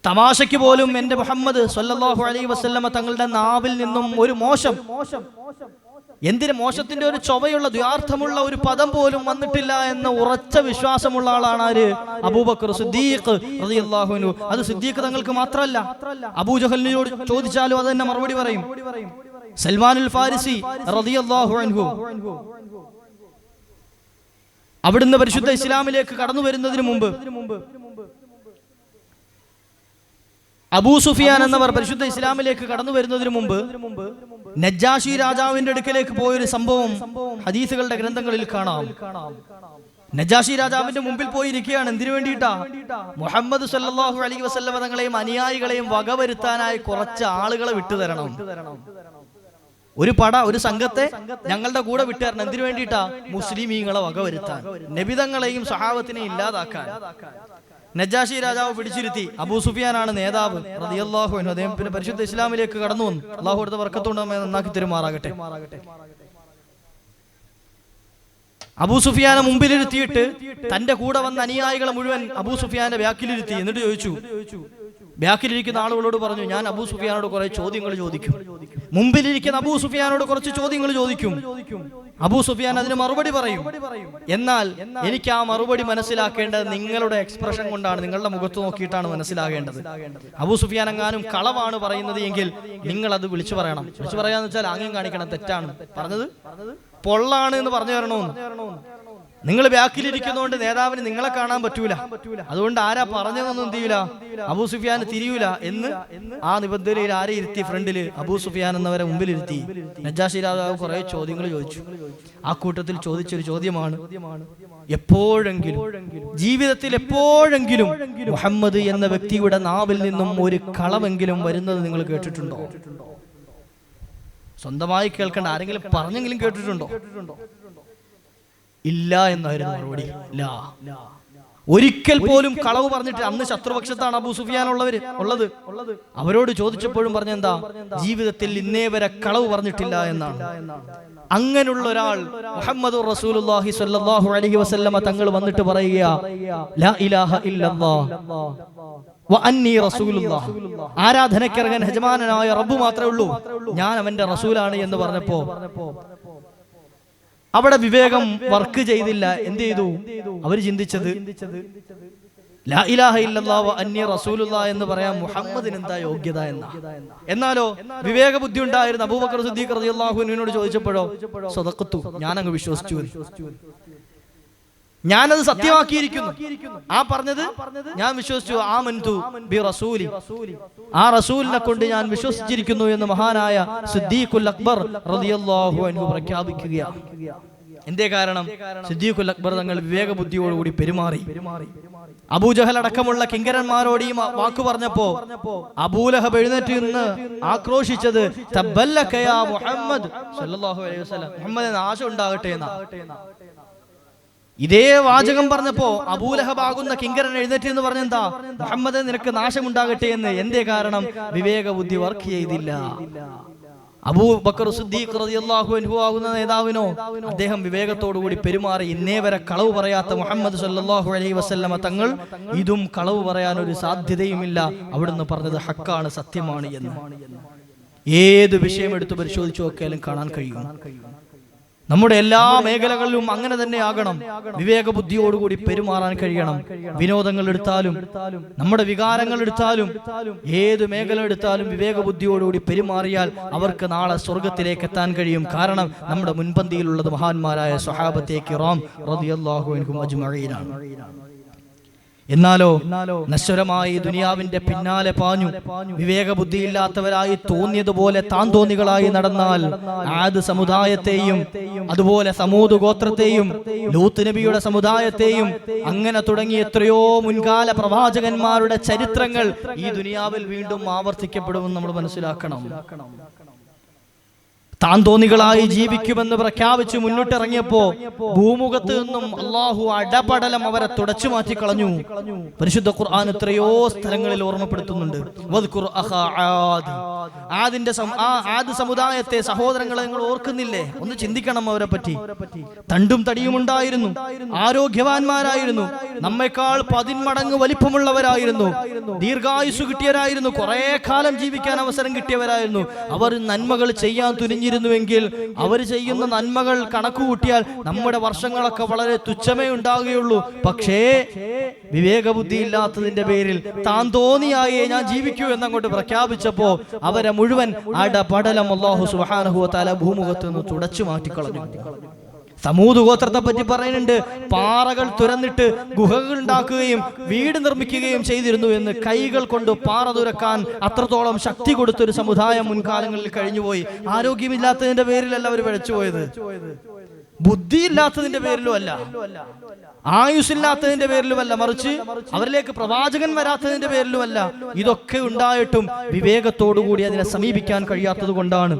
തമാശയ്ക്ക് പോലും എൻ്റെ മുഹമ്മദ് സ്വല്ലല്ലാഹു അലൈഹി വസല്ലമ തങ്ങളുടെ നാവിൽ നിന്നും ഒരു മോശം, എന്തിന് മോശത്തിന്റെ ഒരു ചൊവയുള്ള ദ്വാർത്ഥമുള്ള ഒരു പദം പോലും വന്നിട്ടില്ല എന്ന് ഉറച്ച വിശ്വാസമുള്ള ആളാണ് ആര്? അബൂബക്കർ സിദ്ദീഖ് റളിയല്ലാഹു അൻഹു. അത് സിദ്ദീഖ് തങ്ങൾക്ക് മാത്രമല്ല, അബൂജഹലിനോട് ചോദിച്ചാലും അത് തന്നെ മറുപടി പറയും. സൽമാനുൽ ഫാരിസി റളിയല്ലാഹു അൻഹു അവിടുന്ന് പരിശുദ്ധ ഇസ്ലാമിലേക്ക് കടന്നു വരുന്നതിന് മുമ്പ് അബൂ സുഫിയാൻ എന്നവർ പരിശുദ്ധ ഇസ്ലാമിലേക്ക് കടന്നു വരുന്നതിന് മുമ്പ് നജ്ജാശി രാജാവിന്റെ അടുക്കലേക്ക് പോയൊരു സംഭവം ഹദീസുകളുടെ ഗ്രന്ഥങ്ങളിൽ കാണാം. നജ്ജാശി രാജാവിന്റെ മുമ്പിൽ പോയിരിക്കുകയാണ്. എന്തിനു വേണ്ടിയിട്ടാ? മുഹമ്മദ് സല്ലല്ലാഹു അലൈഹി വസല്ലമ തങ്ങളെയും അനുയായികളെയും വകവരുത്താനായി കുറച്ച് ആളുകളെ വിട്ടുതരണം. ഒരു സംഘത്തെ ഞങ്ങളുടെ കൂടെ വിട്ടുതരണം. എന്തിനു വേണ്ടിയിട്ടാ? മുസ്ലിമീങ്ങളെ വകവരുത്താൻ, നബിതങ്ങളെയും സഹാബത്തിനെയും ഇല്ലാതാക്കാൻ. നജ്ജാശി രാജാവ് പിടിച്ചിരുത്തി. അബൂ സുഫിയാനാണ് നേതാവ് റളിയല്ലാഹു അൻഹു. അദ്ദേഹം പിന്നെ പരിശുദ്ധ ഇസ്ലാമിലേക്ക് കടന്നു വന്നു. അല്ലാഹു അടുത്ത ബർക്കത്തുകൊണ്ട് നമ്മെ നന്നാക്കി തരുമാറാകട്ടെ. അബൂ സുഫിയാനെ മുമ്പിലിരുത്തിയിട്ട് തന്റെ കൂടെ വന്ന അനുയായികളെ മുഴുവൻ അബൂ സുഫിയാന്റെ ബാക്കിലിരുത്തി. എന്നിട്ട് ചോദിച്ചു, ബാക്കിലിരിക്കുന്ന ആളുകളോട് പറഞ്ഞു, ഞാൻ അബൂ സുഫിയാനോട് കുറെ ചോദ്യങ്ങൾ ചോദിക്കും. മുമ്പിലിരിക്കുന്ന അബൂ സുഫിയാനോട് കുറച്ച് ചോദ്യങ്ങൾ ചോദിക്കും. അബൂ സുഫിയാൻ അതിന് മറുപടി പറയും. എന്നാൽ എനിക്ക് ആ മറുപടി മനസ്സിലാക്കേണ്ടത് നിങ്ങളുടെ എക്സ്പ്രഷൻ കൊണ്ടാണ്, നിങ്ങളുടെ മുഖത്ത് നോക്കിയിട്ടാണ് മനസ്സിലാകേണ്ടത്. അബൂ സുഫിയാൻ എങ്ങാനും കളവാണ് പറയുന്നത് എങ്കിൽ നിങ്ങൾ അത് വിളിച്ചു പറയണം. വിളിച്ചു പറയാന്ന് വെച്ചാൽ ആംഗ്യം കാണിക്കണം, തെറ്റാണ് പറഞ്ഞത്, പൊള്ളാണ് എന്ന് പറഞ്ഞു തരണമെന്ന്. നിങ്ങൾ ബാക്കിലിരിക്കുന്നതുകൊണ്ട് നേതാവിന് നിങ്ങളെ കാണാൻ പറ്റൂല, അതുകൊണ്ട് ആരാ പറഞ്ഞതൊന്നും എന്ത് ചെയ്യൂല, അബൂ സുഫിയാൻ തിരിയൂല എന്ന് ആ നിബന്ധനയിൽ ആരെ ഇരുത്തി? ഫ്രണ്ടില് അബൂ സുഫിയാൻ എന്നവരെ മുമ്പിലിരുത്തി. നജ്ജാശി രാജാവ് കുറെ ചോദ്യങ്ങൾ ചോദിച്ചു. ആ കൂട്ടത്തിൽ ചോദിച്ചൊരു ചോദ്യമാണ്, എപ്പോഴെങ്കിലും ജീവിതത്തിൽ എപ്പോഴെങ്കിലും മുഹമ്മദ് എന്ന വ്യക്തിയുടെ നാവിൽ നിന്നും ഒരു കളവെങ്കിലും വരുന്നത് നിങ്ങൾ കേട്ടിട്ടുണ്ടോ? സ്വന്തമായി കേൾക്കേണ്ട, ആരെങ്കിലും പറഞ്ഞെങ്കിലും കേട്ടിട്ടുണ്ടോ? ഇല്ല എന്നായിരുന്നു മറുപടി. ഇല്ല, ഒരിക്കൽ പോലും കളവ് പറഞ്ഞിട്ട്. അന്ന് ശത്രുപക്ഷത്താണ് അബൂ സുഫിയാൻ ഉള്ളത്. അവരോട് ചോദിച്ചപ്പോഴും പറഞ്ഞെന്താ? ജീവിതത്തിൽ ഇന്നേ വരെ കളവ് പറഞ്ഞിട്ടില്ല എന്നാണ്. അങ്ങനെയുള്ള ഒരാൾ മുഹമ്മദുർ റസൂലുള്ളാഹി സ്വല്ലല്ലാഹു അലൈഹി വസല്ലമ തങ്ങൾ വന്നിട്ട് പറയുക, ലാ ഇലാഹ ഇല്ലല്ലാഹ് വ അന്നി റസൂലുള്ളാഹ്, ആരാധനയ്ക്കർഹൻ യജമാനനായ റബ്ബ് മാത്രമേ ഉള്ളൂ, ഞാൻ അവന്റെ റസൂലാണ് എന്ന് പറഞ്ഞപ്പോ അവിടെ വിവേകം വർക്ക് ചെയ്തില്ല. എന്ത് ചെയ്തു? അവർ ചിന്തിച്ചത് ലാ ഇലാഹ ഇല്ലല്ലാഹ് വ അന്നി റസൂലുള്ളാഹ് എന്ന് പറയാൻ മുഹമ്മദിന് എന്താ യോഗ്യത എന്നാ. എന്നാലോ വിവേക ബുദ്ധി ഉണ്ടായിരുന്ന അബൂബക്കർ സിദ്ദീഖ് റളിയല്ലാഹു അൻഹുവിനോട് ചോദിച്ചപ്പോഴോ സദഖത്തു, ഞാനങ്ങ് വിശ്വസിച്ചു, ഞാനത് സത്യമാക്കിയിരിക്കുന്നു. ആ പറഞ്ഞത് ഞാൻ വിശ്വസിച്ചു. ആമൻതു ബി റസൂലി, ആ റസൂലിനെ കൊണ്ട് ഞാൻ വിശ്വസിച്ചിരിക്കുന്നു എന്ന് മഹാനായ സിദ്ദീഖുൽ അക്ബർ റളിയല്ലാഹു അൻഹു പ്രഖ്യാപിക്കുകയാണ്. എന്തേ കാരണം? സിദ്ദീഖുൽ അക്ബർ തങ്ങൾ വിവേക ബുദ്ധിയോടുകൂടി പെരുമാറി. അബൂജഹൽ അടക്കമുള്ള കിങ്കരന്മാരോട് ഈ വാക്ക് പറഞ്ഞപ്പോ അബൂലഹബ് എഴുന്നേറ്റ് നിന്ന് ആക്രോശിച്ചത് തബ്ബല്ലക യാ മുഹമ്മദ് സല്ലല്ലാഹു അലൈഹി വസല്ലം, മുഹമ്മദ് നാശം ഉണ്ടാകട്ടെ എന്നാ. ഇതേ വാചകം പറഞ്ഞപ്പോ അബൂലഹബ് ആകുന്ന കിങ്കരൻ എഴുന്നേറ്റ് എന്ന് പറഞ്ഞെന്താ? മുഹമ്മദ് നിനക്ക് നാശമുണ്ടാകട്ടെ എന്ന്. എന്തേ കാരണം? വിവേക ബുദ്ധി വർക്ക് ചെയ്തില്ല. അബൂബക്കർ സിദ്ദീഖ് റളിയല്ലാഹു അൻഹു ആകുന്ന നേതാവിനോ അദ്ദേഹം വിവേകത്തോടുകൂടി പെരുമാറി. ഇന്നേ വരെ കളവ് പറയാത്ത മുഹമ്മദ് സല്ലല്ലാഹു അലൈഹി വസല്ലമ തങ്ങൾ ഇതും കളവ് പറയാൻ ഒരു സാധ്യതയുമില്ല, അവിടുന്ന് പറഞ്ഞത് ഹക്കാണ്, സത്യമാണ് എന്ന്. ഏത് വിഷയം എടുത്ത് പരിശോധിച്ചു നോക്കിയാലും കാണാൻ കഴിയും. നമ്മുടെ എല്ലാ മേഖലകളിലും അങ്ങനെ തന്നെ ആകണം. വിവേക ബുദ്ധിയോടുകൂടി പെരുമാറാൻ കഴിയണം. വിനോദങ്ങൾ എടുത്താലും നമ്മുടെ വികാരങ്ങൾ എടുത്താലും ഏത് മേഖല എടുത്താലും വിവേക ബുദ്ധിയോടുകൂടി പെരുമാറിയാൽ അവർക്ക് നാളെ സ്വർഗത്തിലേക്ക് എത്താൻ കഴിയും. കാരണം നമ്മുടെ മുൻപന്തിയിലുള്ളത് മഹാന്മാരായ സ്വഹാബത്തെ കിറാം റളിയല്ലാഹു അൻഹും അജ്മഈനാണ്. എന്നാലോ നശ്വരമായി ദുനിയാവിന്റെ പിന്നാലെ പാഞ്ഞു വിവേക ബുദ്ധിയില്ലാത്തവരായി തോന്നിയതുപോലെ താന്തോന്നികളായി നടന്നാൽ ആദ് സമുദായത്തെയും അതുപോലെ സമൂദ് ഗോത്രത്തെയും ലൂത്ത് നബിയുടെ സമുദായത്തെയും അങ്ങനെ തുടങ്ങി എത്രയോ മുൻകാല പ്രവാചകന്മാരുടെ ചരിത്രങ്ങൾ ഈ ദുനിയാവിൽ വീണ്ടും ആവർത്തിക്കപ്പെടുമെന്ന് നമ്മൾ മനസ്സിലാക്കണം. താന്തോന്നികളായി ജീവിക്കുമെന്ന് പ്രഖ്യാപിച്ച് മുന്നിട്ടിറങ്ങിയപ്പോ ഭൂമുഖത്ത് നിന്നും അള്ളാഹു അടപടലം അവരെ തുടച്ചു മാറ്റി കളഞ്ഞു. പരിശുദ്ധ ഖുർആൻ എത്രയോ സ്ഥലങ്ങളിൽ ഓർമ്മപ്പെടുത്തുന്നുണ്ട്. ആദ് സമുദായത്തെ സഹോദരങ്ങളെ നിങ്ങൾ ഓർക്കുന്നില്ലേ? ഒന്ന് ചിന്തിക്കണം അവരെ പറ്റി. തണ്ടും തടിയും ഉണ്ടായിരുന്നു, ആരോഗ്യവാന്മാരായിരുന്നു, നമ്മെക്കാൾ 10 മടങ്ങ് വലിപ്പമുള്ളവരായിരുന്നു, ദീർഘായുസ് കിട്ടിയവരായിരുന്നു, കുറെ കാലം ജീവിക്കാൻ അവസരം കിട്ടിയവരായിരുന്നു. അവർ നന്മകൾ ചെയ്യാൻ തുനിഞ്ഞിരുന്നുവെങ്കിൽ അവർ ചെയ്യുന്ന നന്മകൾ കണക്കുകൂട്ടിയാൽ നമ്മുടെ വർഷങ്ങളൊക്കെ വളരെ തുച്ഛമേ ഉണ്ടാകുകയുള്ളൂ. പക്ഷേ വിവേകബുദ്ധി ഇല്ലാത്തതിന്റെ പേരിൽ താൻ തോന്നിയായേ ഞാൻ ജീവിക്കൂ എന്നങ്ങോട്ട് പ്രഖ്യാപിച്ചപ്പോ അവരെ മുഴുവൻ അടപടലം അല്ലാഹു സുബ്ഹാനഹു വ തആല ഭൂമുഖത്ത് നിന്ന് തുടച്ചു മാറ്റിക്കളഞ്ഞു. സമൂദ് ഗോത്രത്തെ പറ്റി പറയുന്നുണ്ട്, പാറകൾ തുരന്നിട്ട് ഗുഹകൾ ഉണ്ടാക്കുകയും വീട് നിർമ്മിക്കുകയും ചെയ്തിരുന്നു എന്ന്. കൈകൾ കൊണ്ട് പാറ തുരക്കാൻ അത്രത്തോളം ശക്തി കൊടുത്തൊരു സമുദായം മുൻകാലങ്ങളിൽ കഴിഞ്ഞുപോയി. ആരോഗ്യമില്ലാത്തതിന്റെ പേരിലല്ല അവർ പിഴച്ചുപോയത്, ബുദ്ധിയില്ലാത്തതിന്റെ പേരിലും അല്ല, ആയുസ്സില്ലാത്തതിന്റെ പേരിലുമല്ല, മറിച്ച് അവരിലേക്ക് പ്രവാചകൻ വരാത്തതിന്റെ പേരിലുമല്ല. ഇതൊക്കെ ഉണ്ടായിട്ടും വിവേകത്തോടുകൂടി അതിനെ സമീപിക്കാൻ കഴിയാത്തത് കൊണ്ടാണ്.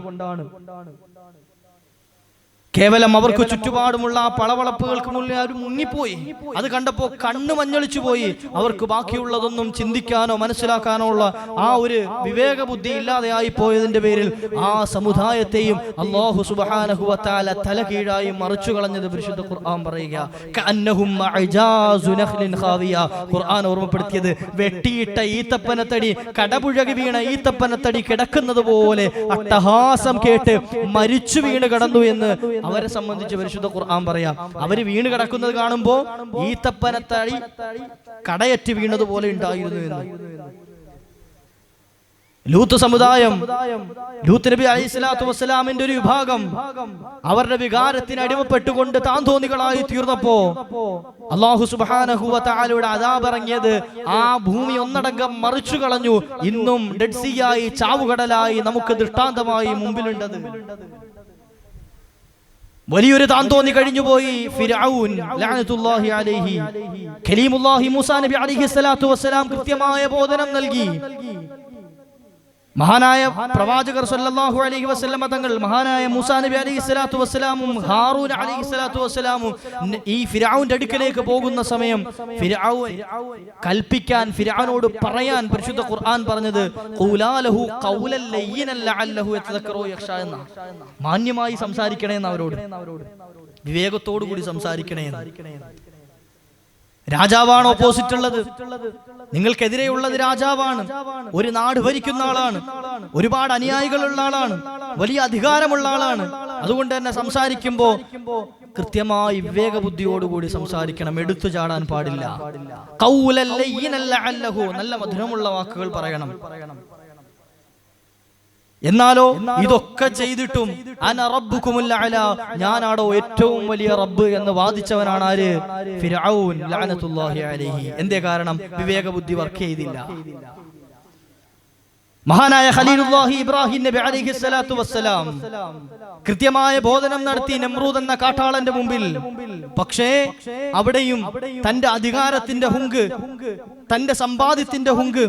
കേവലം അവർക്ക് ചുറ്റുപാടുമുള്ള ആ പളവളപ്പുകൾക്ക് മുന്നിൽ അവർ മുങ്ങിപ്പോയി. അത് കണ്ടപ്പോ കണ്ണു മഞ്ഞളിച്ചു പോയി. അവർക്ക് ബാക്കിയുള്ളതൊന്നും ചിന്തിക്കാനോ മനസ്സിലാക്കാനോ ഉള്ള ആ ഒരു വിവേക ബുദ്ധി ഇല്ലാതെയായി പോയതിന്റെ പേരിൽ ആ സമുദായത്തെയും അല്ലാഹു സുബ്ഹാനഹു വ തആല തലകീഴായി മറിച്ചു കളഞ്ഞത് പരിശുദ്ധ ഖുർആൻ പറയുക. കഅന്നഹും അജാസു നഖ്ലിൻ ഖാവിയ. ഖുർആൻ ഓർമ്മപ്പെടുത്തിയത് വെട്ടിയിട്ട ഈത്തപ്പനത്തടി, കടപുഴകി വീണ ഈത്തപ്പനത്തടി കിടക്കുന്നത് പോലെ അട്ടഹാസം കേട്ട് മരിച്ചു വീണ് കിടന്നു എന്ന് അവരെ സംബന്ധിച്ച് പരിശുദ്ധ ഖുർആൻ പറയാം. അവര് വീണ് കിടക്കുന്നത് കാണുമ്പോ ഈത്തപ്പനത്തടി കടയറ്റ് വീണതുപോലെ ഉണ്ടായിരുന്നു എന്ന്. ലൂത്ത് സമുദായം, ലൂത്ത് നബി അലൈഹിസ്സലാത്തു വസ്സലാമിന്റെ ഒരു വിഭാഗം അവരുടെ വികാരത്തിന് അടിമപ്പെട്ടുകൊണ്ട് താന്തോന്നികളായി തീർന്നപ്പോ അല്ലാഹു സുബ്ഹാനഹു വ തആലയുടെ അദാബ് ഇറങ്ങിയത് ആ ഭൂമി ഒന്നടങ്കം മറിച്ചു കളഞ്ഞു. ഇന്നും ഡെഡ് സീ ആയി, ചാവുകടലായി നമുക്ക് ദൃഷ്ടാന്തമായി മുമ്പിലുണ്ടത്. വലിയൊരു താന്തോന്നി കഴിഞ്ഞുപോയി ഫിർഔൻ ലഅനത്തുല്ലാഹി അലൈഹി. കലീമുല്ലാഹി മൂസാ നബി അലൈഹിസ്സലാത്തു വസ്സലാം കൃത്യമായ ബോധനം നൽകി. മഹാനായ പ്രവാചകർ സല്ലല്ലാഹു അലൈഹി വസല്ലമ തങ്ങൾ മഹാനായ മൂസാ നബി അലൈഹിസ്സലാത്തു വസ്സലാമും ഹാറൂൻ അലൈഹിസ്സലാത്തു വസ്സലാമും ഈ ഫിർഔന്റെ അടുക്കലേക്ക് പോകുന്ന സമയം ഫിർഔൻ കൽപ്പിക്കാൻ, ഫിർഔനോട് പറയാൻ പരിശുദ്ധ ഖുർആൻ പറഞ്ഞത് ഖൂലാ ലഹു ഖൗലൻ ലയ്യിനൻ ലഅല്ലഹു യതദക്കറു യഖ്ഷാ എന്ന. മാന്യമായി സംസാരിക്കണേ എന്ന് അവരോട്, വിവേകത്തോടു കൂടി സംസാരിക്കണേ എന്ന്. രാജാവാണ് ഓപ്പോസിറ്റ് ഉള്ളത്, നിങ്ങൾക്കെതിരെയുള്ളത് രാജാവാണ്, ഒരു നാട് ഭരിക്കുന്ന ആളാണ്, ഒരുപാട് അനുയായികളുള്ള ആളാണ്, വലിയ അധികാരമുള്ള ആളാണ്. അതുകൊണ്ട് തന്നെ സംസാരിക്കുമ്പോ കൃത്യമായി വിവേകബുദ്ധിയോടുകൂടി സംസാരിക്കണം, എടുത്തു ചാടാൻ പാടില്ല. ഖൗലൻ ലയ്യിനൻ ലഅല്ലഹു, നല്ല മധുരമുള്ള വാക്കുകൾ പറയണം. എന്നാലോ ഇതൊക്കെ ചെയ്തിട്ടും അന റബ്ബുകുമുൽ അഅല, ഞാനാണോ ഏറ്റവും വലിയ റബ്ബ് എന്ന് വാദിച്ചവനാണ് ആര്? ഫിർഔൻ ലഅനത്തുല്ലാഹി അലൈഹി. എന്തേ കാരണം? വിവേകബുദ്ധി വർക്ക് ചെയ്തില്ല. മഹാനായ ഖലീലുല്ലാഹി ഇബ്രാഹിം നബി അലൈഹിസ്സലാത്തു വസ്സലാം കൃത്യമായ ബോധനം നടത്തി നമ്രൂദ് എന്ന കാട്ടാളന്റെ മുമ്പിൽ. പക്ഷേ അവിടെയും തന്റെ അധികാരത്തിന്റെ ഹുങ്ക്, തന്റെ സമ്പാദ്യത്തിന്റെ ഹുങ്ക്,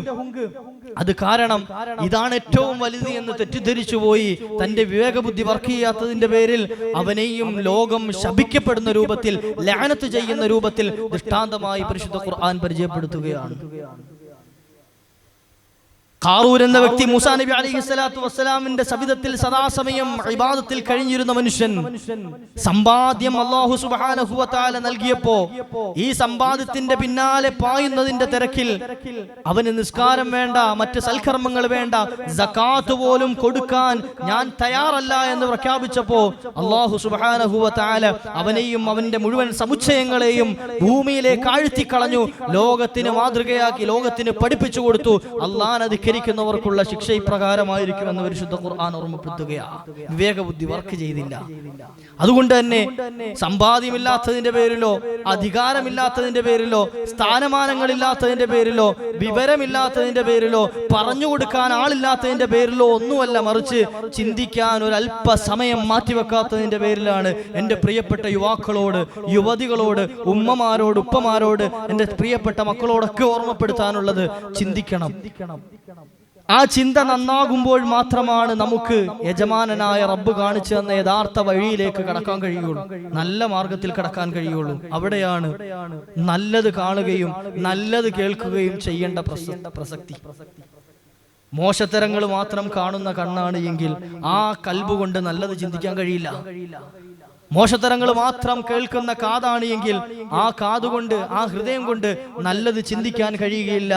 അത് കാരണം ഇതാണ് ഏറ്റവും വലുത് എന്ന് തെറ്റിദ്ധരിച്ചു പോയി. തന്റെ വിവേകബുദ്ധി വർക്ക് ചെയ്യാത്തതിന്റെ പേരിൽ അവനെയും ലോകം ശപിക്കപ്പെടുന്ന രൂപത്തിൽ, ലഅനത്ത് ചെയ്യുന്ന രൂപത്തിൽ ദൃഷ്ടാന്തമായി പരിശുദ്ധ ഖുർആൻ പരിചയപ്പെടുത്തുകയാണ്. ഖാറൂൻ എന്ന വ്യക്തി മൂസാ നബി അലൈഹിസ്സലാത്തു വസ്സലാമിന്റെ സവിധത്തിൽ സദാസമയം ഇബാദത്തിൽ കഴിഞ്ഞിരുന്ന മനുഷ്യൻ, സമ്പാദ്യം അല്ലാഹു സുബ്ഹാനഹു വ തആല നൽകിയപ്പോ ഈ സമ്പാദ്യത്തിന്റെ പിന്നാലെ പായുന്നതിന്റെ തിരക്കിൽ അവന് നിസ്കാരം വേണ്ട, മറ്റ് സൽക്കർമ്മങ്ങൾ വേണ്ട, സകാത്ത് പോലും കൊടുക്കാൻ ഞാൻ തയ്യാറല്ല എന്ന് പ്രഖ്യാപിച്ചപ്പോ അല്ലാഹു സുബ്ഹാനഹു വ തആല അവനെയും അവന്റെ മുഴുവൻ സമുച്ചയങ്ങളെയും ഭൂമിയിലേക്ക് ആഴ്ത്തിക്കളഞ്ഞു. ലോകത്തിന് മാതൃകയാക്കി, ലോകത്തിന് പഠിപ്പിച്ചു കൊടുത്തു. അല്ലാഹനെ ധിക്കരിക്കുന്നവർക്കുള്ള ശിക്ഷ ഇപ്രകാരമായിരിക്കുമെന്ന് പരിശുദ്ധ ഖുർആൻ ഓർമ്മപ്പെടുത്തുകയാണ്. വിവേകബുദ്ധി വർക്ക് ചെയ്തില്ല. അതുകൊണ്ട് തന്നെ സമ്പാദ്യമില്ലാത്തതിന്റെ പേരിലോ, അധികാരമില്ലാത്തതിന്റെ പേരിലോ, സ്ഥാനമാനങ്ങളില്ലാത്തതിന്റെ പേരിലോ, വിവരമില്ലാത്തതിന്റെ പേരിലോ, പറഞ്ഞു കൊടുക്കാൻ ആളില്ലാത്തതിന്റെ പേരിലോ ഒന്നുമല്ല, മറിച്ച് ചിന്തിക്കാൻ ഒരല്പ സമയം മാറ്റിവെക്കാത്തതിന്റെ പേരിലാണ് എന്റെ പ്രിയപ്പെട്ട യുവാക്കളോട്, യുവതികളോട്, ഉമ്മമാരോട്, ഉപ്പമാരോട്, എന്റെ പ്രിയപ്പെട്ട മക്കളോടൊക്കെ ഓർമ്മപ്പെടുത്താനുള്ളത്. ചിന്തിക്കണം. ആ ചിന്ത നന്നാകുമ്പോൾ മാത്രമാണ് നമുക്ക് യജമാനനായ റബ്ബ് കാണിച്ചു തന്ന യഥാർത്ഥ വഴിയിലേക്ക് കടക്കാൻ കഴിയുള്ളൂ, നല്ല മാർഗത്തിൽ കടക്കാൻ കഴിയുള്ളൂ. അവിടെയാണ് നല്ലത് കാണുകയും നല്ലത് കേൾക്കുകയും ചെയ്യേണ്ട പ്രസക്തി. മോശത്തരങ്ങൾ മാത്രം കാണുന്ന കണ്ണാണ് എങ്കിൽ ആ കൽബ് കൊണ്ട് നല്ലത് ചിന്തിക്കാൻ കഴിയില്ല. മോശത്തരങ്ങൾ മാത്രം കേൾക്കുന്ന കാതാണ് എങ്കിൽ ആ കാതുകൊണ്ട്, ആ ഹൃദയം കൊണ്ട് നല്ലത് ചിന്തിക്കാൻ കഴിയുകയില്ല.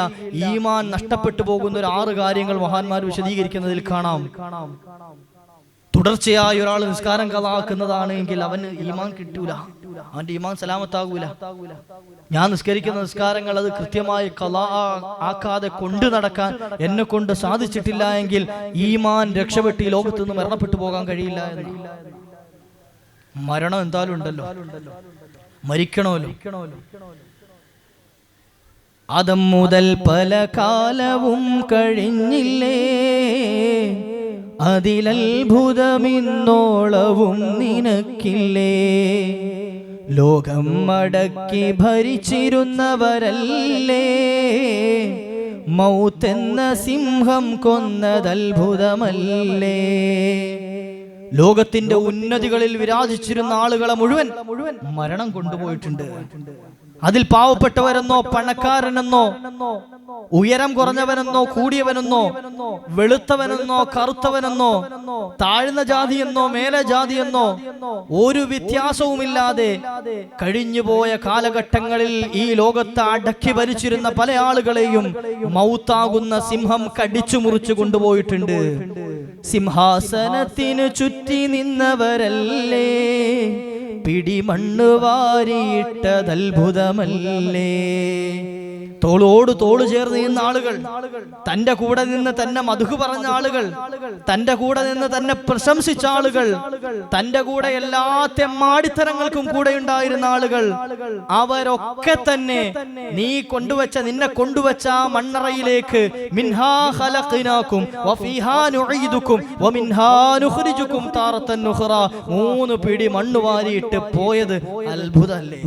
ഈമാൻ നഷ്ടപ്പെട്ടു പോകുന്ന ഒരു 6 കാര്യങ്ങൾ മഹാന്മാർ വിശദീകരിക്കുന്നതിൽ കാണാം. തുടർച്ചയായി ഒരാൾ നിസ്കാരം കളാക്കുന്നതാണ് എങ്കിൽ അവന് ഈമാൻ കിട്ടൂല, അവന്റെ ഈമാൻ സലാമത്താകൂല. ഞാൻ നിസ്കരിക്കുന്ന നിസ്കാരങ്ങൾ അത് കൃത്യമായി കളാ ആക്കാതെ കൊണ്ടു നടക്കാൻ എന്നെ കൊണ്ട് സാധിച്ചിട്ടില്ല എങ്കിൽ ഈമാൻ രക്ഷപ്പെട്ട് ഈ ലോകത്ത് നിന്ന് മരണപ്പെട്ടു പോകാൻ കഴിയില്ല എന്ന്. മരണം എന്തായാലും ഉണ്ടല്ലോ, മരിക്കണമല്ലോ. ആദം മുതൽ പല കാലവും കഴിഞ്ഞില്ലേ, അതിലത്ഭുതമിന്നോളവും നിനക്കില്ലേ. ലോകം അടക്കി ഭരിച്ചിരുന്നവരല്ലേ, മൗത്തെന്ന സിംഹം കൊന്നതത്ഭുതമല്ലേ. ലോകത്തിന്റെ ഉന്നതികളിൽ വിരാജിച്ചിരുന്ന ആളുകളെ മുഴുവൻ മരണം കൊണ്ടുപോയിട്ടുണ്ട്. അതിൽ പാവപ്പെട്ടവരെന്നോ പണക്കാരനെന്നോ ഉയരം കുറഞ്ഞവനെന്നോ കൂടിയവനെന്നോ വെളുത്തവനെന്നോ കറുത്തവനെന്നോ താഴ്ന്ന ജാതിയെന്നോ മേലെ ജാതിയെന്നോ ഒരു വ്യത്യാസവുമില്ലാതെ കഴിഞ്ഞുപോയ കാലഘട്ടങ്ങളിൽ ഈ ലോകത്ത് അടക്കി ഭരിച്ചിരുന്ന പല ആളുകളെയും മൗത്താകുന്ന സിംഹം കടിച്ചു മുറിച്ചു കൊണ്ടുപോയിട്ടുണ്ട്. സിംഹാസനത്തിന് ചുറ്റി നിന്നവരല്ലേ, പിടിമണ്ണ് വാരിയിട്ടതത്ഭുതമല്ലേ. തോളോട് തോള് ചേർന്ന് നിന്ന ആളുകൾ, തന്റെ കൂടെ നിന്ന് തന്നെ മധു പറഞ്ഞ ആളുകൾ, തന്റെ കൂടെ നിന്ന് തന്നെ പ്രശംസിച്ച ആളുകൾ, തന്റെ കൂടെ എല്ലാ തെമ്മാടിത്തരങ്ങൾക്കും കൂടെ ഉണ്ടായിരുന്ന ആളുകൾ, അവരൊക്കെ തന്നെ നിന്നെ കൊണ്ടുവച്ച മണ്ണറയിലേക്ക് മിൻഹാ ഖലഖനാകും വഫീഹാ നുഈദുകും വമിൻഹാ നുഖ്രിജുകും താറത്തൻ ഉഖ്റ, 3 പിടി മണ്ണ് വാരിയിട്ട് പോയത് അത്ഭുതമല്ലേ.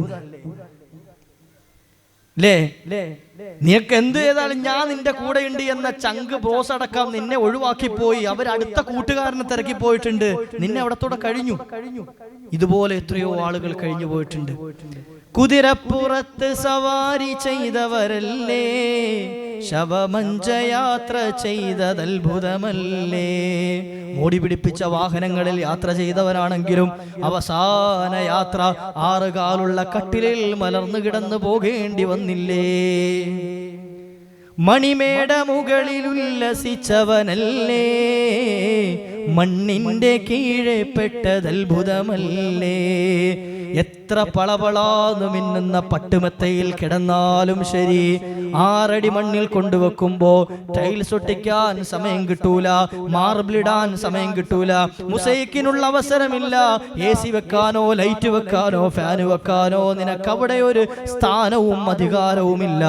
നിനക്ക് എന്ത് ചെയ്താലും ഞാൻ നിന്റെ കൂടെ ഉണ്ട് എന്ന ചങ്ക് ബ്രോസ് അടക്കം നിന്നെ ഒഴിവാക്കി പോയി, അവരടുത്ത കൂട്ടുകാരനെ തിരക്കി പോയിട്ടുണ്ട്, നിന്നെ അവിടത്തോടെ കഴിഞ്ഞു. ഇതുപോലെ എത്രയോ ആളുകൾ കഴിഞ്ഞു പോയിട്ടുണ്ട്. കുതിരപ്പുറത്ത് സവാരി ചെയ്തവരല്ലേ, ശവമഞ്ചയാത്ര ചെയ്തതത്ഭുതമല്ലേ. മോടി പിടിപ്പിച്ച വാഹനങ്ങളിൽ യാത്ര ചെയ്തവരാണെങ്കിലും അവസാന യാത്ര 6 കാലുള്ള കട്ടിലിൽ മലർന്നു കിടന്നു പോകേണ്ടി വന്നില്ലേ. മണിമേട മുകളിൽ ഉല്ലസിച്ചവനല്ലേ, മണ്ണിന്റെ കീഴെ പെട്ടതത്ഭുതമല്ലേ. എത്ര പളപളാന്നു മിന്നുന്ന പട്ടുമെത്തയിൽ കിടന്നാലും ശരി, 6 അടി മണ്ണിൽ കൊണ്ടുവെക്കുമ്പോ ടൈൽസ് ഒട്ടിക്കാൻ സമയം കിട്ടൂല, മാർബിളിടാൻ സമയം കിട്ടൂല, മുസൈക്കിനുള്ള അവസരമില്ല, AC വെക്കാനോ ലൈറ്റ് വെക്കാനോ ഫാന് വെക്കാനോ നിനക്ക് അവിടെ ഒരു സ്ഥാനവും അധികാരവുമില്ല.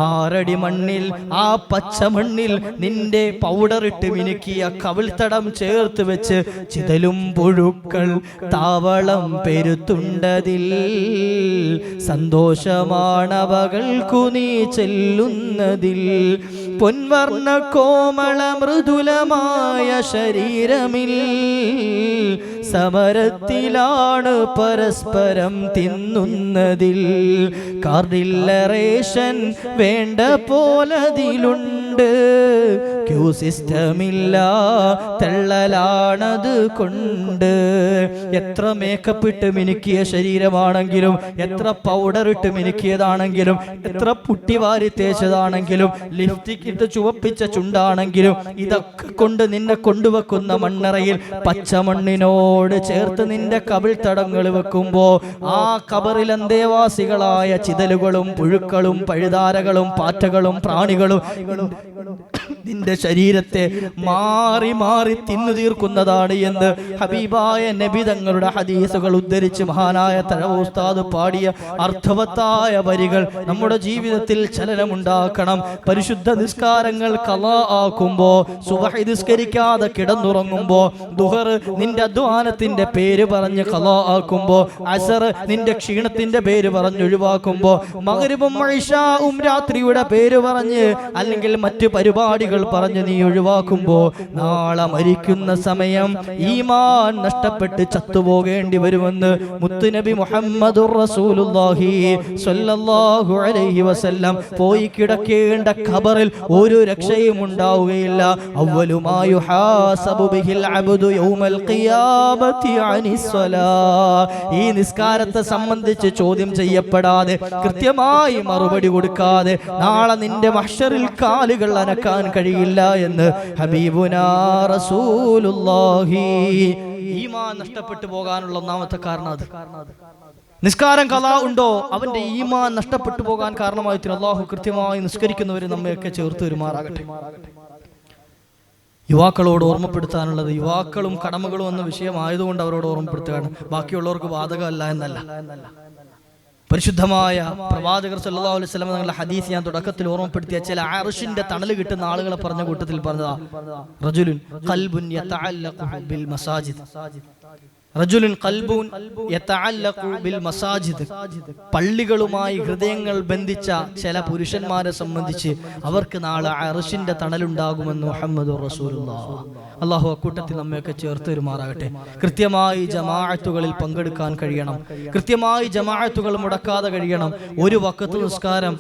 6 അടി മണ്ണിൽ, ആ പച്ച മണ്ണിൽ നിന്റെ പൗഡർ ഇട്ട് മിനുക്കിയ കവിൾത്തടം ചേർത്ത് വെച്ച് ചിതലും പുഴുക്കൾ താവളം പെരുത്തുണ്ടതിൽ. സന്തോഷമാണവകൾക്കു നീ ചെല്ലുന്നതിൽ. പൊൻവർണ്ണ കോമള മൃദുലമായ ശരീരമിൽ സമരത്തിലാണ് പരസ്പരം തിന്നുന്നതിൽ. കാർഡില്ലറേഷൻ വേണ്ട പോലതിലുണ്ട്, ക്യൂ സിസ്റ്റമില്ല, തെള്ളലാണത് കൊണ്ട്. എത്ര മേക്കപ്പ് ഇട്ട് മിനുക്കിയ ശരീരമാണെങ്കിലും, എത്ര പൗഡർ ഇട്ട് മിനുക്കിയതാണെങ്കിലും, എത്ര പുട്ടിവാരി തേച്ചതാണെങ്കിലും, ലിപ്സ്റ്റിക് ഇട്ട് ചുവപ്പിച്ച ചുണ്ടാണെങ്കിലും, ഇതൊക്കെ കൊണ്ട് നിന്നെ കൊണ്ടുവെക്കുന്ന മണ്ണറയിൽ പച്ചമണ്ണിനോട് ചേർത്ത് നിന്റെ കവിൾ തടങ്ങൾ വെക്കുമ്പോ ആ കബറിൽ അന്തേവാസികളായ ചിതലുകളും പുഴുക്കളും പഴുതാരകളും പാറ്റകളും പ്രാണികളും നിന്റെ ശരീരത്തെ മാറി മാറി തിന്നു തീർക്കുന്നതാണ് എന്ന് ഹബീബായ നബി തങ്ങളുടെ ഹദീസുകൾ ഉദ്ധരിച്ച് മഹാനായ തഴവ ഉസ്താദ് പാടിയ അർത്ഥവത്തായ വരികൾ നമ്മുടെ ജീവിതത്തിൽ ചലനമുണ്ടാക്കണം. പരിശുദ്ധ നിസ്കാരങ്ങൾ ഖളാ ആക്കുമ്പോ, സുബ്ഹി നിസ്കരിക്കാതെ കിടന്നുറങ്ങുമ്പോ, ദുഹർ നിന്റെ അധ്വാനത്തിന്റെ പേര് പറഞ്ഞ് ഖളാ ആക്കുമ്പോ, അസർ നിന്റെ ക്ഷീണത്തിന്റെ പേര് പറഞ്ഞ് ഒഴിവാക്കുമ്പോ, മഗ്രിബും ഇശാഉം രാത്രിയുടെ പേര് പറഞ്ഞ് അല്ലെങ്കിൽ മറ്റു പരിപാടികൾ പരിപാടികൾ പറഞ്ഞ് നീ ഒഴിവാക്കുമ്പോ നാളെ മരിക്കുന്ന സമയം ഈമാൻ നഷ്ടപ്പെട്ട് ചത്തുപോകേണ്ടി വരുമെന്ന് മുത്തുനബി മുഹമ്മദുർ റസൂലുള്ളാഹി സ്വല്ലല്ലാഹു അലൈഹി വസല്ലം പോയി കിടക്കേണ്ട ഖബറിൽ ഒരു രക്ഷയും ഉണ്ടാവുകയില്ല. അവ്വലുമാ യുഹാസബു ബിഹിൽ അബ്ദു യൗമൽ ഖിയാമത്തി അനിസ്സലാ. ഈ നിസ്കാരത്തെ സംബന്ധിച്ച് ചോദ്യം ചെയ്യപ്പെടാതെ കൃത്യമായി മറുപടി കൊടുക്കാതെ നാളെ നിന്റെ മഹ്ശറിൽ കാലുകൾ അനക്കാൻ കഴിയില്ല എന്ന് ഹബീബുനാ റസൂലുള്ളാഹി. ഈമാൻ നഷ്ടപ്പെട്ടു പോകാനുള്ള ഒന്നാമത്തെ കാരണം അത്. നിസ്കാരം ഖളാ ഉണ്ടോ അവന്റെ ഈമാൻ നഷ്ടപ്പെട്ടു പോകാൻ കാരണമായി അല്ലാഹു കൃത്യമായി നിസ്കരിക്കുന്നവരെ നമ്മയൊക്കെ ചേർത്ത് വരുമാറാകട്ടെ. യുവാക്കളോട് ഓർമ്മപ്പെടുത്താനുള്ളത്, യുവാക്കളും കടമകളും എന്ന വിഷയമായതുകൊണ്ട് അവരോട് ഓർമ്മപ്പെടുത്തുകയാണ്, ബാക്കിയുള്ളവർക്ക് ബാധകമല്ല എന്നല്ല. പരിശുദ്ധമായ പ്രവാചകർ സല്ലല്ലാഹു അലൈഹി വസല്ലം തങ്ങളുടെ ഹദീസ് ഞാൻ തുടക്കത്തിൽ ഓർമ്മപ്പെടുത്തിയ ചില അർശിന്റെ തണൽ കിട്ടുന്ന ആളുകളെ പറഞ്ഞ കൂട്ടത്തിൽ പറഞ്ഞതാ, റജുലുൻ ഖൽബുൻ യതഅല്ലഖു ബിൽ മസാജിദ്. റജുലുൻ ഖൽബുൻ യതഅല്ലഖു ബിൽ മസാജിദ്. പള്ളികളുമായി ഹൃദയങ്ങൾ ബന്ധിച്ച ചില പുരുഷന്മാരെ സംബന്ധിച്ച് അവർക്ക് നാളെ അർശിന്റെ തണലുണ്ടാകുമെന്ന് മുഹമ്മദുർ റസൂലുള്ളാഹ്. അല്ലാഹു അക്കൂട്ടത്തിൽ നമ്മയൊക്കെ ചേർത്ത് വരുമാറാകട്ടെ. കൃത്യമായി ജമാഅത്തുകളിൽ പങ്കെടുക്കാൻ കഴിയണം, കൃത്യമായി ജമാഅത്തുകൾ മുടക്കാതെ കഴിയണം. ഒരു വഖത്ത് നിസ്കാരം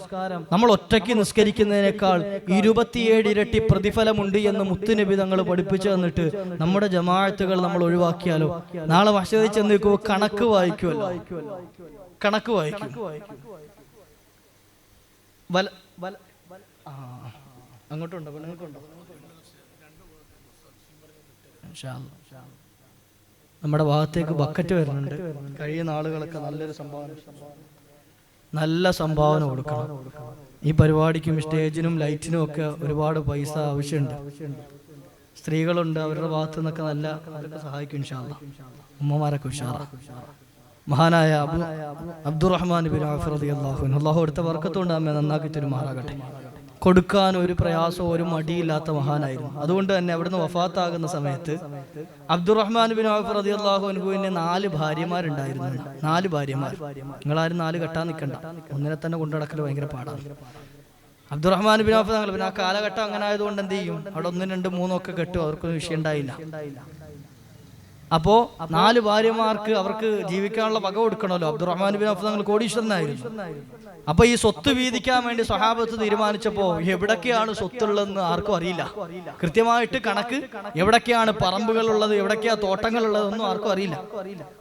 നമ്മൾ ഒറ്റയ്ക്ക് നിസ്കരിക്കുന്നതിനേക്കാൾ 27 ഇരട്ടി പ്രതിഫലമുണ്ട് എന്ന് മുത്തുനബി തങ്ങൾ പഠിപ്പിച്ചു തന്നിട്ട് നമ്മുടെ ജമാഅത്തുകൾ നമ്മൾ ഒഴിവാക്കിയാലോ നാളെ മഹ്ശറിൽ ചെന്ന് നിൽക്കുമ്പോൾ കണക്ക് വായിക്കുമല്ലോ, കണക്ക് വായിക്കും. അങ്ങോട്ടുണ്ടോ പെണ്ണുങ്ങൾക്കുണ്ടോ? നമ്മുടെ ഭാഗത്തേക്ക് ബക്കറ്റ് വരുന്നുണ്ട്. കഴിയുന്ന ആളുകളൊക്കെ നല്ല സംഭാവന കൊടുക്കണം. ഈ പരിപാടിക്കും സ്റ്റേജിനും ലൈറ്റിനും ഒക്കെ ഒരുപാട് പൈസ ആവശ്യമുണ്ട്. സ്ത്രീകളുണ്ട്, അവരുടെ ഭാഗത്തു നിന്നൊക്കെ നല്ല സഹായിക്കും ഇൻഷാ അല്ലാഹ്. ഉമ്മമാരൊക്കെ ഉഷാറാ. മഹാനായ അബ്ദുറഹ്മാൻ ബിൻ ഔഫ് റളിയല്ലാഹു അൻഹു, അല്ലാഹു അടുത്ത ബർക്കത്തുകൊണ്ട് നമ്മെ നന്നാക്കി തരുമാറാകട്ടെ. കൊടുക്കാൻ ഒരു പ്രയാസവും ഒരു മടിയില്ലാത്ത മഹാനായിരുന്നു. അതുകൊണ്ട് തന്നെ അവിടുന്ന് വഫാത്താകുന്ന സമയത്ത് അബ്ദുറഹ്മാൻ ബിൻ ഔഫ് റളിയല്ലാഹു അൻഹുവിന് 4 ഭാര്യമാരുണ്ടായിരുന്നു. 4 ഭാര്യമാർ. നിങ്ങളാരും 4 കെട്ടാൻ നിൽക്കണ്ട, ഒന്നിനെ തന്നെ കൊണ്ടുനടക്കൽ ഭയങ്കര പാടാണ്. അബ്ദുറഹ്മാൻ ബിൻ ഔഫ് തങ്ങൾ പിന്നെ ആ കാലഘട്ടം അങ്ങനെ ആയതുകൊണ്ട് എന്ത് ചെയ്യും, അവിടെ 1, 2, 3 ഒക്കെ കെട്ടും, അവർക്കൊന്നും വിഷയം ഉണ്ടായില്ല. അപ്പോ 4 ഭാര്യമാർക്ക് അവർക്ക് ജീവിക്കാനുള്ള വക കൊടുക്കണമല്ലോ. അബ്ദുറഹ്മാൻ ബിൻ ഔഫ് തങ്ങൾ കോടീശ്വരനായിരുന്നു. അപ്പൊ ഈ സ്വത്ത് വീതിക്കാൻ വേണ്ടി സ്വഹാബത്ത് തീരുമാനിച്ചപ്പോ എവിടൊക്കെയാണ് സ്വത്തുള്ളതെന്ന് ആർക്കും അറിയില്ല. കൃത്യമായിട്ട് കണക്ക്, എവിടൊക്കെയാണ് പറമ്പുകളുള്ളത്, എവിടൊക്കെയാ തോട്ടങ്ങളുള്ളത് ഒന്നും ആർക്കും അറിയില്ല.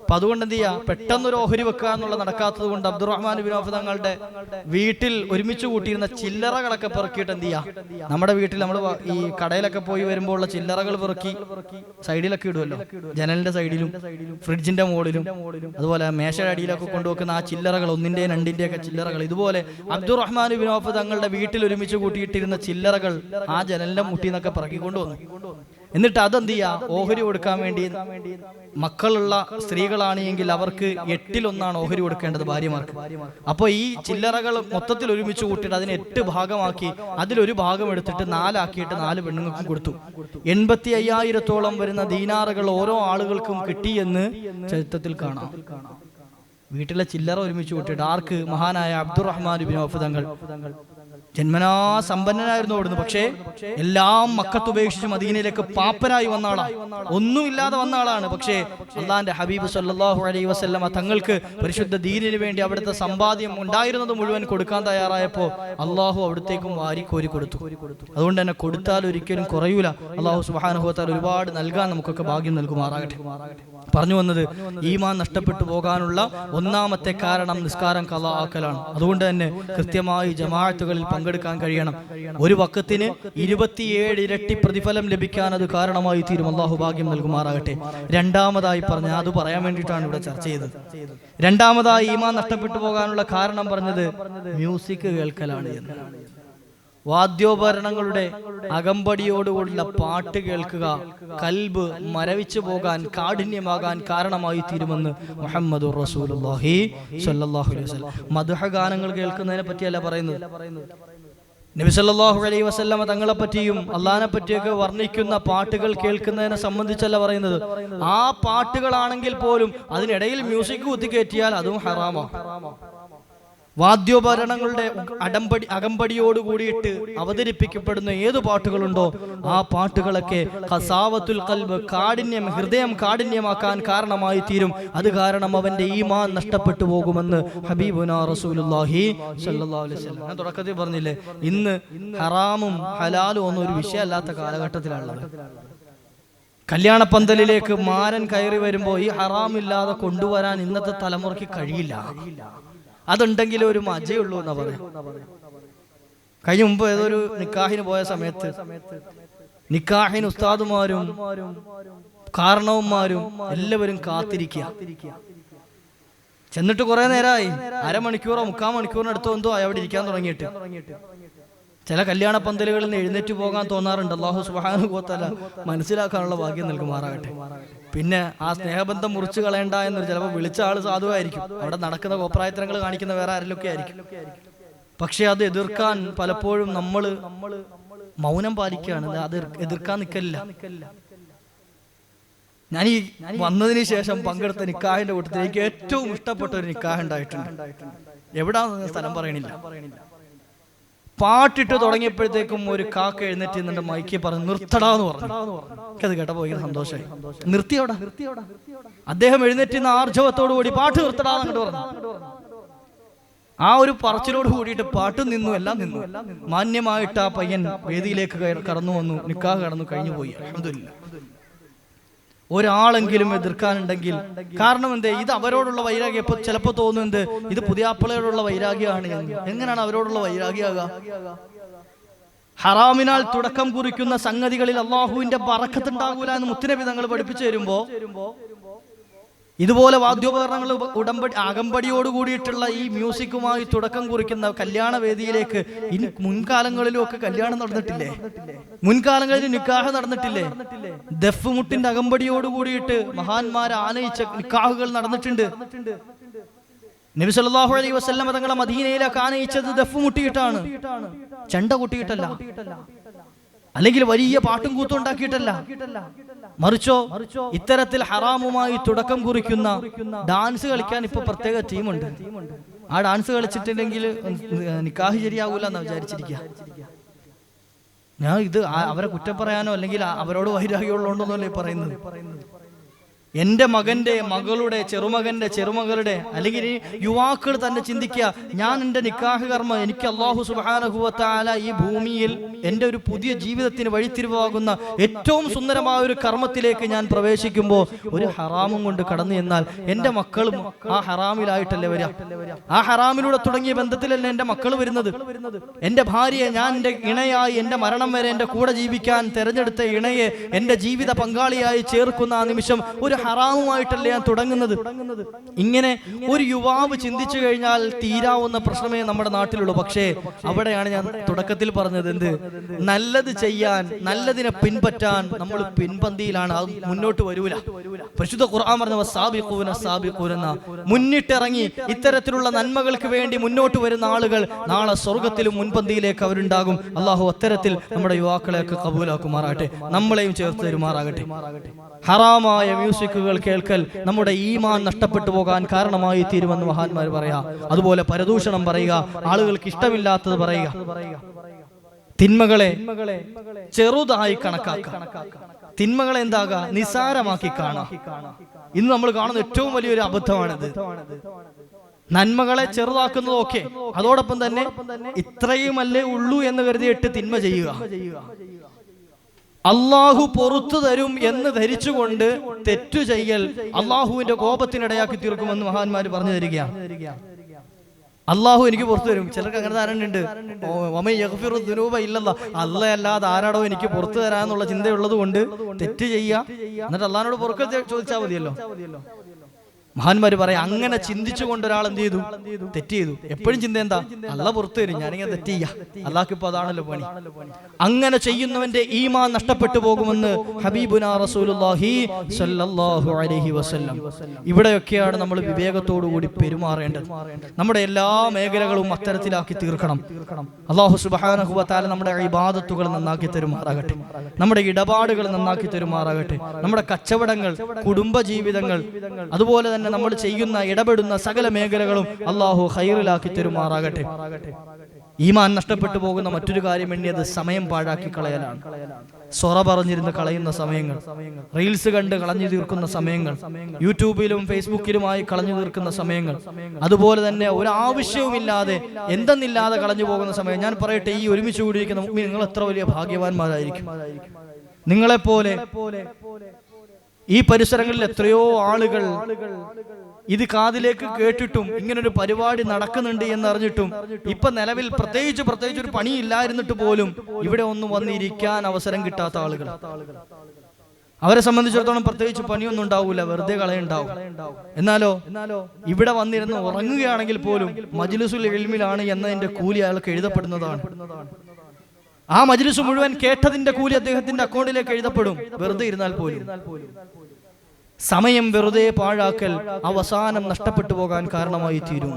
അപ്പൊ അതുകൊണ്ട് എന്ത് ചെയ്യാ, പെട്ടെന്നൊരു ഓഹരി വെക്കുക എന്നുള്ള നടക്കാത്തത് കൊണ്ട് അബ്ദുറഹ്മാൻ ബിൻ ഔഫ് തങ്ങളുടെ വീട്ടിൽ ഒരുമിച്ച് കൂട്ടിയിരുന്ന ചില്ലറകളൊക്കെ പെറുക്കിയിട്ട് എന്ത് ചെയ്യാ, നമ്മുടെ വീട്ടിൽ നമ്മൾ ഈ കടയിലൊക്കെ പോയി വരുമ്പോൾ ഉള്ള ചില്ലറകൾ പെറുക്കി സൈഡിലൊക്കെ ഇടുമല്ലോ, ജനലിന്റെ സൈഡിലും ഫ്രിഡ്ജിന്റെ മുകളിലും അതുപോലെ മേശയുടെ അടിയിലൊക്കെ കൊണ്ടുവെക്കുന്ന ആ ചില്ലറകൾ, 1ന്റെയും 2ന്റെയും ഒക്കെ ചില്ലറകൾ, ഇതുപോലെ അബ്ദുറഹ്മാൻ ബിൻ ഔഫ് തങ്ങളുടെ വീട്ടിൽ ഒരുമിച്ച് കൂട്ടിയിട്ടിരുന്ന ചില്ലറകൾ ആ ജനലിന്റെ മുട്ടിന്നൊക്കെ പറക്കിക്കൊണ്ടുവന്നു. എന്നിട്ട് അതെന്ത് ചെയ്യാ, ഓഹരി കൊടുക്കാൻ വേണ്ടി മക്കളുള്ള സ്ത്രീകളാണ് എങ്കിൽ അവർക്ക് 8-1 ഓഹരി കൊടുക്കേണ്ടത് ഭാര്യമാർക്ക്. അപ്പൊ ഈ ചില്ലറകൾ മൊത്തത്തിൽ ഒരുമിച്ച് കൂട്ടിയിട്ട് അതിന് 8 ഭാഗമാക്കി അതിലൊരു ഭാഗം എടുത്തിട്ട് 4 ആക്കിയിട്ട് 4 പെണ്ണുങ്ങൾക്കും കൊടുത്തു. 85,000-ഓളം വരുന്ന ദീനാറുകൾ ഓരോ ആളുകൾക്കും കിട്ടിയെന്ന് ചരിത്രത്തിൽ കാണാം. വീട്ടിലെ ചില്ലറ ഒരുമിച്ച് കൂട്ടിയിട്ട് ആർക്ക്, മഹാനായ അബ്ദുറഹ്മാൻ ബിൻ ഔഫ് തങ്ങൾ. ജന്മനാ സമ്പന്നനായിരുന്നു അവിടുന്ന്. പക്ഷേ എല്ലാം മക്കത്ത് ഉപേക്ഷിച്ച് മദീനയിലേക്ക് പാപ്പനായി വന്ന ആളാണ്, ഒന്നുമില്ലാതെ വന്ന ആളാണ്. പക്ഷേ അള്ളാന്റെ ഹബീബ് സല്ലല്ലാഹു അലൈഹി വസല്ലമ തങ്ങൾക്ക് പരിശുദ്ധ ദീനിന് വേണ്ടി അവിടുത്തെ സമ്പാദ്യം ഉണ്ടായിരുന്നത് മുഴുവൻ കൊടുക്കാൻ തയ്യാറായപ്പോൾ അള്ളാഹു അവിടത്തേക്കും വാരിക്കോരി കൊടുത്തു. അതുകൊണ്ട് തന്നെ കൊടുത്താൽ ഒരിക്കലും കുറയൂല. അള്ളാഹു സുബ്ഹാനഹു വ തആല ഒരുപാട് നൽകാൻ നമുക്കൊക്കെ ഭാഗ്യം നൽകുമാറാകട്ടെ. പറഞ്ഞു വന്നത്, ഈമാൻ നഷ്ടപ്പെട്ടു പോകാനുള്ള ഒന്നാമത്തെ കാരണം നിസ്കാരം ഖളാ ആക്കലാണ്. അതുകൊണ്ട് തന്നെ കൃത്യമായി ജമാഅത്തുകളിൽ പങ്കെടുക്കാൻ കഴിയണം. ഒരു വഖത്തിന് 27 ഇരട്ടി പ്രതിഫലം ലഭിക്കാൻ അത് കാരണമായി തീരും. അല്ലാഹു ഭാഗ്യം നൽകുമാറാകട്ടെ. രണ്ടാമതായി പറഞ്ഞ, അത് പറയാൻ വേണ്ടിയിട്ടാണ് ഇവിടെ ചർച്ച ചെയ്തത്. രണ്ടാമതായി ഈമാൻ നഷ്ടപ്പെട്ടു പോകാനുള്ള കാരണം പറഞ്ഞത് മ്യൂസിക് കേൾക്കലാണ് എന്ന്. വാദ്യോപകരണങ്ങളുടെ അകമ്പടിയോടുകൂടിയുള്ള പാട്ട് കേൾക്കുക കൽബ് മരവിച്ചു പോകാൻ, കാഠിന്യമാകാൻ കാരണമായി തീരുമെന്ന് മുഹമ്മദുർ റസൂലുള്ളാഹി സ്വല്ലല്ലാഹു അലൈഹി വസല്ലം. മദ്ഹ് ഗാനങ്ങൾ കേൾക്കുന്നതിനെ പറ്റിയല്ല പറയുന്നത്. നബി സല്ലല്ലാഹു അലൈഹി വസല്ലം തങ്ങളെ പറ്റിയും അള്ളാഹിനെ പറ്റിയൊക്കെ വർണ്ണിക്കുന്ന പാട്ടുകൾ കേൾക്കുന്നതിനെ സംബന്ധിച്ചല്ല പറയുന്നത്. ആ പാട്ടുകളാണെങ്കിൽ പോലും അതിനിടയിൽ മ്യൂസിക് കുത്തിക്കയറ്റിയാൽ അതും ഹറാമാണ്. വാദ്യോപകരണങ്ങളുടെ അകമ്പടിയോട് കൂടിയിട്ട് അവതരിപ്പിക്കപ്പെടുന്ന ഏതു പാട്ടുകളുണ്ടോ ആ പാട്ടുകളൊക്കെ ഖസാവത്തുൽ ഖൽബ്, ഹൃദയം കാഠിന്യമാക്കാൻ കാരണമായി തീരും. അത് കാരണം അവന്റെ ഈമാൻ നഷ്ടപ്പെട്ടു പോകുമെന്ന് ഹബീബുനാ റസൂലുള്ളാഹി സ്വല്ലല്ലാഹു അലൈഹി വസല്ലം. ഞാൻ തുടക്കത്തിൽ പറഞ്ഞില്ലേ, ഇന്ന് ഹറാമും ഹലാലും ഒന്നും ഒരു വിഷയമല്ലാത്ത കാലഘട്ടത്തിലാണുള്ളത്. കല്യാണ പന്തലിലേക്ക് മാരൻ കയറി വരുമ്പോൾ ഈ ഹറാമില്ലാതെ കൊണ്ടുവരാൻ ഇന്നത്തെ തലമുറയ്ക്ക് കഴിയില്ല. അതുണ്ടെങ്കിലും ഒരു മജയുള്ളൂ എന്നാ പറയാം. കഴിഞ്ഞ മുമ്പ് ഏതൊരു നിക്കാഹിന് പോയ സമയത്ത് നിക്കാഹിന് ഉസ്താദുമാരും കാരണവന്മാരും എല്ലാവരും കാത്തിരിക്കുക. ചെന്നിട്ട് കുറെ നേരമായി, അരമണിക്കൂറോ 3/4 മണിക്കൂറിനടുത്തോ എന്തോ അവിടെ ഇരിക്കാൻ തുടങ്ങിയിട്ട്. ചില കല്യാണ പന്തലുകളിൽ നിന്ന് എഴുന്നേറ്റ് പോകാൻ തോന്നാറുണ്ട്. അല്ലാഹു സുബ്ഹാനഹു വ തആല മനസ്സിലാക്കാനുള്ള ഭാഗ്യം നൽകുമാറാകട്ടെ. പിന്നെ ആ സ്നേഹബന്ധം മുറിച്ചു കളയണ്ട എന്നൊരു, ചിലപ്പോൾ വിളിച്ച ആള് സാധുവായിരിക്കും, അവിടെ നടക്കുന്ന കോപ്രായത്തരങ്ങൾ കാണിക്കുന്ന വേറെ ആരെങ്കിലുമൊക്കെ ആയിരിക്കും. പക്ഷെ അത് എതിർക്കാൻ പലപ്പോഴും നമ്മൾ മൗനം പാലിക്കുകയാണ്. അത് എതിർക്കാൻ നിൽക്കലില്ല. ഞാൻ ഈ വന്നതിന് ശേഷം പങ്കെടുത്ത നിക്കാഹിന്റെ കൂട്ടത്തിൽ എനിക്ക് ഏറ്റവും ഇഷ്ടപ്പെട്ട ഒരു നിക്കാഹ് ഉണ്ടായിട്ടുണ്ട്. എവിടാന്ന് സ്ഥലം പറയണില്ല. പാട്ടിട്ട് തുടങ്ങിയപ്പോഴത്തേക്കും ഒരു കാക്ക എഴുന്നേറ്റ് നിന്നിട്ട് മൈക്കി പറഞ്ഞു നിർത്തടാന്ന് പറഞ്ഞു. അത് കേട്ടപ്പോ ഭയങ്കര സന്തോഷമായി. നിർത്തിയോടാ. അദ്ദേഹം എഴുന്നേറ്റ് ആർജവത്തോടു കൂടി പാട്ട് നിർത്തടാന്ന് അങ്ങോട്ട് പറഞ്ഞു. ആ ഒരു പറച്ചിലോട് കൂടിയിട്ട് പാട്ട് നിന്നു, എല്ലാം നിന്നു. മാന്യമായിട്ട് ആ പയ്യൻ വേദിയിലേക്ക് കടന്നു വന്നു, നിക്കാഹ് കടന്നു, കഴിഞ്ഞു പോയി. അൽഹംദുലില്ലാഹ്. ഒരാളെങ്കിലും എതിർക്കാനുണ്ടെങ്കിൽ, കാരണം എന്തേ, ഇത് അവരോടുള്ള വൈരാഗ്യം. ഇപ്പൊ ചിലപ്പോ തോന്നുന്നത് ഇത് പുതിയാപ്പിളയോടുള്ള വൈരാഗ്യമാണ് എന്ന്. എങ്ങനെയാണ് അവരോടുള്ള വൈരാഗ്യമാകുക? ഹറാമിനാൽ തുടക്കം കുറിക്കുന്ന സംഗതികളിൽ അള്ളാഹുവിന്റെ ബറക്കത്ത് ഉണ്ടാകൂല എന്ന് മുത്തുനബി തങ്ങൾ പഠിപ്പിച്ചു തരുമ്പോ, ഇതുപോലെ വാദ്യോപകരണങ്ങൾ അകമ്പടിയോട് കൂടിയിട്ടുള്ള ഈ മ്യൂസിക്കുമായി തുടക്കം കുറിക്കുന്ന കല്യാണ വേദിയിലേക്ക് ഇനി മുൻകാലങ്ങളിലും ഒക്കെ കല്യാണം നടന്നിട്ടില്ലേ? മുൻകാലങ്ങളിൽ നിക്കാഹ് നടന്നിട്ടില്ലേ? ദഫ് മുട്ടിന്റെ അകമ്പടിയോട് കൂടിയിട്ട് മഹാന്മാരെ ആനയിച്ച നിക്കാഹുകൾ നടന്നിട്ടുണ്ട്. നബി സല്ലല്ലാഹു അലൈഹി വസല്ലം തങ്ങളെ മദീനയിലേക്ക് ആനയിച്ചത് ദഫ് മുട്ടിയിട്ടാണ്, ചെണ്ട കൊട്ടിയിട്ടല്ല, അല്ലെങ്കിൽ വലിയ പാട്ടും കൂത്തും ഉണ്ടാക്കിയിട്ടല്ല. മറിച്ചോ ഇത്തരത്തിൽ ഹറാമുമായി തുടക്കം കുറിക്കുന്ന ഡാൻസ് കളിക്കാൻ ഇപ്പൊ പ്രത്യേക ടീമുണ്ട്. ആ ഡാൻസ് കളിച്ചിട്ടില്ലെങ്കിൽ നിക്കാഹ് ശരിയാകൂല എന്നാ വിചാരിച്ചിരിക്കുക. ഞാൻ ഇത് അവരെ കുറ്റം പറയാനോ അല്ലെങ്കിൽ അവരോട് വൈരാഗ്യമുള്ളതുകൊണ്ടൊന്നല്ലേ പറയുന്നത്. എന്റെ മകന്റെ, മകളുടെ, ചെറുമകന്റെ, ചെറുമകളുടെ, അല്ലെങ്കിൽ യുവാക്കൾ തന്നെ ചിന്തിക്കുക, ഞാൻ എന്റെ നിക്കാഹ് കർമ്മം എനിക്ക് അല്ലാഹു സുബ്ഹാനഹു വ തആല ഈ ഭൂമിയിൽ എന്റെ ഒരു പുതിയ ജീവിതത്തിന് വഴിത്തിരിവാകുന്ന ഏറ്റവും സുന്ദരമായ ഒരു കർമ്മത്തിലേക്ക് ഞാൻ പ്രവേശിക്കുമ്പോൾ ഒരു ഹറാമും കൊണ്ട് കടന്നു എന്നാൽ എന്റെ മക്കളും ആ ഹറാമിലായിട്ടല്ലേ വരിക? ആ ഹറാമിലൂടെ തുടങ്ങിയ ബന്ധത്തിലല്ലേ എന്റെ മക്കൾ വരുന്നത്? എന്റെ ഭാര്യയെ ഞാൻ എന്റെ ഇണയായി എന്റെ മരണം വരെ എന്റെ കൂടെ ജീവിക്കാൻ തെരഞ്ഞെടുത്ത ഇണയെ എന്റെ ജീവിത പങ്കാളിയായി ചേർക്കുന്ന ആ നിമിഷം ഒരു ഹറാമുമായിട്ടല്ലേ ഞാൻ തുടങ്ങുന്നത്? ഇങ്ങനെ ഒരു യുവാവ് ചിന്തിച്ചു കഴിഞ്ഞാൽ തീരാവുന്ന പ്രശ്നമേ നമ്മുടെ നാട്ടിലുള്ളൂ. പക്ഷേ അവിടെയാണ് ഞാൻ തുടക്കത്തിൽ പറഞ്ഞത്, എന്ത് നല്ലത് ചെയ്യാൻ, നല്ലതിനെ പിൻപറ്റാൻ നമ്മൾ പിൻപന്തിയിലാണ്, അത് മുന്നോട്ട് വരൂല. പരിശുദ്ധ ഖുർആൻ പറഞ്ഞ വസാബിഖൂന സാബിഖൂന, മുന്നിട്ടിറങ്ങി ഇത്തരത്തിലുള്ള നന്മകൾക്ക് വേണ്ടി മുന്നോട്ട് വരുന്ന ആളുകൾ നാളെ സ്വർഗത്തിലും മുൻപന്തിയിലേക്ക് അവരുണ്ടാകും. അള്ളാഹു അത്തരത്തിൽ നമ്മുടെ യുവാക്കളെയൊക്കെ കബൂലാക്കുമാറാകട്ടെ, നമ്മളെയും ചേർത്ത് തരുമാറാകട്ടെ. ഹറാമായ മ്യൂസിക്കുകൾ കേൾക്കൽ നമ്മുടെ ഈമാൻ നഷ്ടപ്പെട്ടു പോകാൻ കാരണമായി തീരുമെന്ന് മഹാന്മാർ പറയാ. അതുപോലെ പരദൂഷണം പറയുക, ആളുകൾക്ക് ഇഷ്ടമില്ലാത്തത് പറയുക, തിന്മകളെ ചെറുതായി കണക്കാക്കുക, തിന്മകളെ എന്താകുക, നിസാരമാക്കി കാണാം. ഇന്ന് നമ്മൾ കാണുന്ന ഏറ്റവും വലിയൊരു അബദ്ധമാണിത്. നന്മകളെ ചെറുതാക്കുന്നതൊക്കെ, അതോടൊപ്പം തന്നെ ഇത്രയുമല്ലേ ഉള്ളൂ എന്ന് കരുതിയിട്ട് തിന്മ ചെയ്യുക. അള്ളാഹു പൊറത്തു തരും എന്ന് ധരിച്ചുകൊണ്ട് തെറ്റു ചെയ്യൽ അള്ളാഹുവിന്റെ കോപത്തിനിടയാക്കി തീർക്കുമെന്ന് മഹാന്മാര് പറഞ്ഞു തരികയാണ്. അള്ളാഹു എനിക്ക് പുറത്തു തരും. ചിലർക്ക് അങ്ങനെ ധാരണയുണ്ട്, അല്ല അല്ലാതെ ആരാടോ എനിക്ക് പുറത്തു തരാന്നുള്ള ചിന്തയുള്ളത് കൊണ്ട് തെറ്റ് ചെയ്യുക, എന്നിട്ട് അള്ളാഹിനോട് പുറക്കൽ ചോദിച്ചാൽ മതിയല്ലോ. മഹാന്മാര് പറയാം, അങ്ങനെ ചിന്തിച്ചുകൊണ്ട് ഒരാൾ എന്ത് ചെയ്തു? തെറ്റ് ചെയ്തു. എപ്പോഴും ചിന്ത എന്താ? അള്ളാഹ് പുറത്തു തരും, ഞാനിങ്ങനെ തെറ്റ് ചെയ്യാം, അള്ളാഹ്ക്ക് ഇപ്പൊ അതാണല്ലോ പണി. അങ്ങനെ ചെയ്യുന്നവന്റെ ഈമാൻ നഷ്ടപ്പെട്ടു പോകുമെന്ന് ഹബീബുനാ റസൂലുള്ളാഹി സ്വല്ലല്ലാഹു അലൈഹി വസല്ലം. ഇവിടെയൊക്കെയാണ് നമ്മൾ വിവേകത്തോടു കൂടി പെരുമാറേണ്ടത്. നമ്മുടെ എല്ലാ മേഖലകളും അത്തരത്തിലാക്കി തീർക്കണം. അല്ലാഹു സുബ്ഹാനഹു വ തആല നമ്മുടെ ഇബാദത്തുകൾ നന്നാക്കി തരുമാറാകട്ടെ, നമ്മുടെ ഇടപാടുകൾ നന്നാക്കി തരുമാറാകട്ടെ, നമ്മുടെ കച്ചവടങ്ങൾ, കുടുംബ ജീവിതങ്ങൾ, അതുപോലെ തന്നെ നമ്മൾ ചെയ്യുന്ന ഇടപെടുന്ന സകല മേഖലകളും അള്ളാഹു ഖൈറിലാക്കി തരുമാറാകട്ടെ. ഈമാൻ നഷ്ടപ്പെട്ടു പോകുന്ന മറ്റൊരു കാര്യം എണ്ണിയത് സമയം പാഴാക്കി കളയലാണ്. സൊറ പറഞ്ഞിരുന്ന് കളയുന്ന സമയങ്ങൾ, റീൽസ് കണ്ട് കളഞ്ഞു തീർക്കുന്ന സമയങ്ങൾ, യൂട്യൂബിലും ഫേസ്ബുക്കിലുമായി കളഞ്ഞു തീർക്കുന്ന സമയങ്ങൾ, അതുപോലെ തന്നെ ഒരാവശ്യവുമില്ലാതെ എന്തെന്നില്ലാതെ കളഞ്ഞു പോകുന്ന സമയം. ഞാൻ പറയട്ടെ, ഈ ഒരുമിച്ച് കൂടിയിരിക്കുന്ന മുഅ്മിൻ നിങ്ങൾ എത്ര വലിയ ഭാഗ്യവാന്മാരായിരിക്കും. നിങ്ങളെപ്പോലെ ഈ പരിസരങ്ങളിൽ എത്രയോ ആളുകൾ ഇത് കാതിലേക്ക് കേട്ടിട്ടും ഇങ്ങനൊരു പരിപാടി നടക്കുന്നുണ്ട് എന്നറിഞ്ഞിട്ടും ഇപ്പൊ നിലവിൽ പ്രത്യേകിച്ച് ഒരു പണിയില്ലായിരുന്നിട്ട് പോലും ഇവിടെ ഒന്നും വന്നിരിക്കാൻ അവസരം കിട്ടാത്ത ആളുകൾ. അവരെ സംബന്ധിച്ചിടത്തോളം പ്രത്യേകിച്ച് പണിയൊന്നും ഉണ്ടാവൂല, വെറുതെ കളയുണ്ടാവും. എന്നാലോ ഇവിടെ വന്നിരുന്ന് ഉറങ്ങുകയാണെങ്കിൽ പോലും മജ്ലിസുൽ ഇൽമിലാണ് എന്നതിന്റെ കൂലി അയാൾക്ക് എഴുതപ്പെടുന്നതാണ്. ആ മജ്ലിസ് മുഴുവൻ കേട്ടതിന്റെ കൂലി അദ്ദേഹത്തിന്റെ അക്കൗണ്ടിലേക്ക് എഴുതപ്പെടും, വെറുതെ ഇരുന്നാൽ പോലും. സമയം വെറുതെ പാഴാക്കൽ അവസാനം നഷ്ടപ്പെട്ടു പോകാൻ കാരണമായി തീരും.